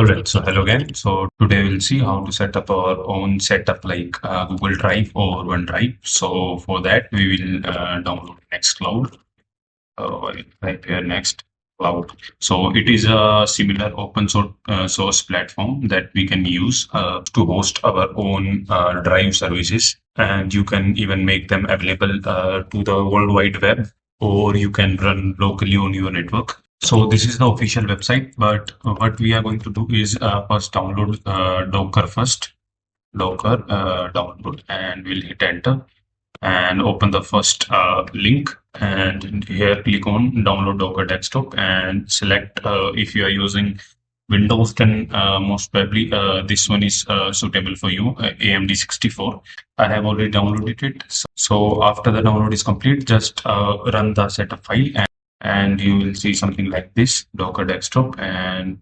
Alright, so hello again. So today we'll see how to set up our own setup like Google Drive or OneDrive. So for that we will download Nextcloud. I'll type here Nextcloud. So it is a similar open source platform that we can use to host our own Drive services, and you can even make them available to the World Wide Web, or you can run locally on your network. So this is the official website, but what we are going to do is first download Docker first. Docker download, and we'll hit enter and open the first link, and here click on download Docker desktop and select if you are using Windows, then most probably this one is suitable for you, AMD 64. I have already downloaded it. So after the download is complete, just run the setup file, and you will see something like this, Docker desktop, and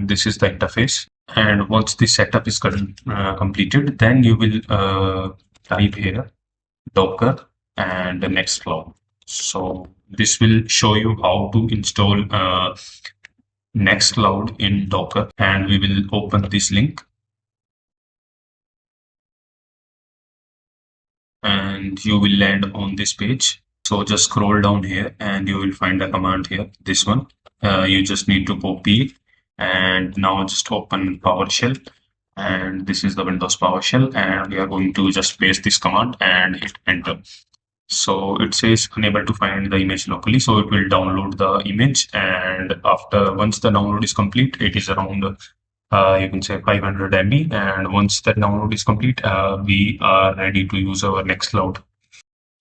this is the interface. And once the setup is completed, then you will type here Docker and Nextcloud. So this will show you how to install Nextcloud in Docker, and we will open this link, and you will land on this page. So just scroll down here and you will find a command here, this one. You just need to copy it, and now just open PowerShell, and this is the Windows PowerShell, and we are going to just paste this command and hit enter. So it says unable to find the image locally, so it will download the image, and once the download is complete, it is around you can say 500 MB, and once that download is complete, we are ready to use our Nextcloud.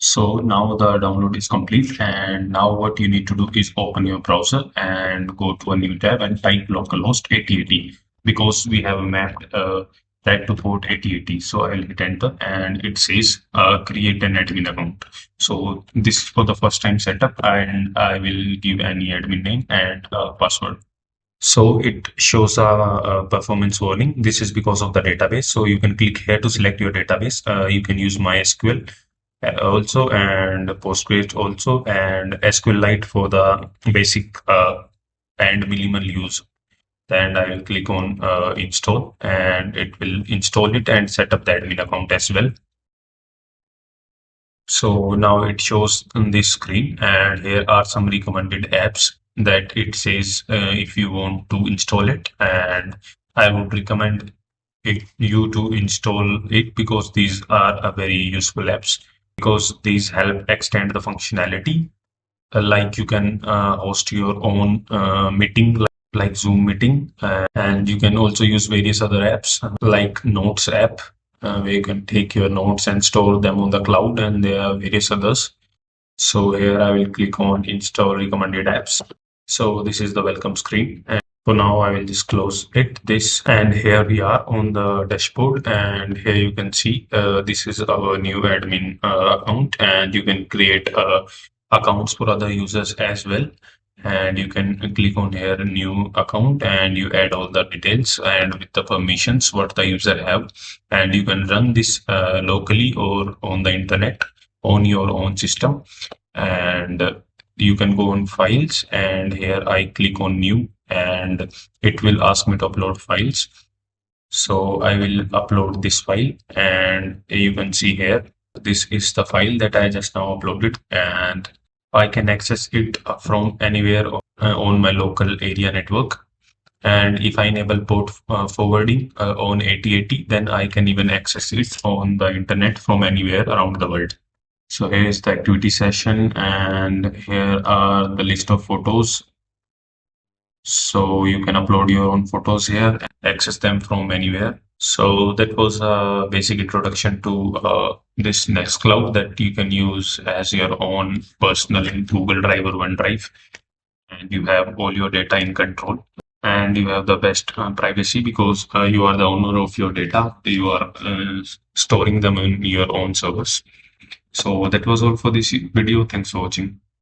So now the download is complete, and now what you need to do is open your browser and go to a new tab and type localhost 8080, because we have mapped that to port 8080. So I'll hit enter, and it says create an admin account. So this is for the first time setup, and I will give any admin name and password. So it shows a performance warning. This is because of the database. So you can click here to select your database. You can use MySQL also, and Postgres also, and SQLite for the basic and minimal use. And I will click on install, and it will install it and set up the admin account as well. So now it shows on this screen, and here are some recommended apps that it says if you want to install it, and I would recommend you to install it, because these are very useful apps, because these help extend the functionality. Like you can host your own meeting, like Zoom meeting, and you can also use various other apps like Notes app, where you can take your notes and store them on the cloud, and there are various others. So here I will click on install recommended apps. So this is the welcome screen, and for now I will just close this, and here we are on the dashboard, and here you can see this is our new admin account, and you can create accounts for other users as well. And you can click on here new account, and you add all the details and with the permissions what the user have, and you can run this locally or on the internet on your own system. And you can go on files, and here I click on new, and it will ask me to upload files. So I will upload this file, and you can see here this is the file that I just now uploaded, and I can access it from anywhere on my local area network. And if I enable port forwarding on 8080, then I can even access it on the internet from anywhere around the world. So here is the activity session, and here are the list of photos. So you can upload your own photos here, access them from anywhere. So that was a basic introduction to this Nextcloud that you can use as your own personal Google Drive or OneDrive, and you have all your data in control, and you have the best privacy, because you are the owner of your data. You are storing them in your own servers. So that was all for this video. Thanks for watching.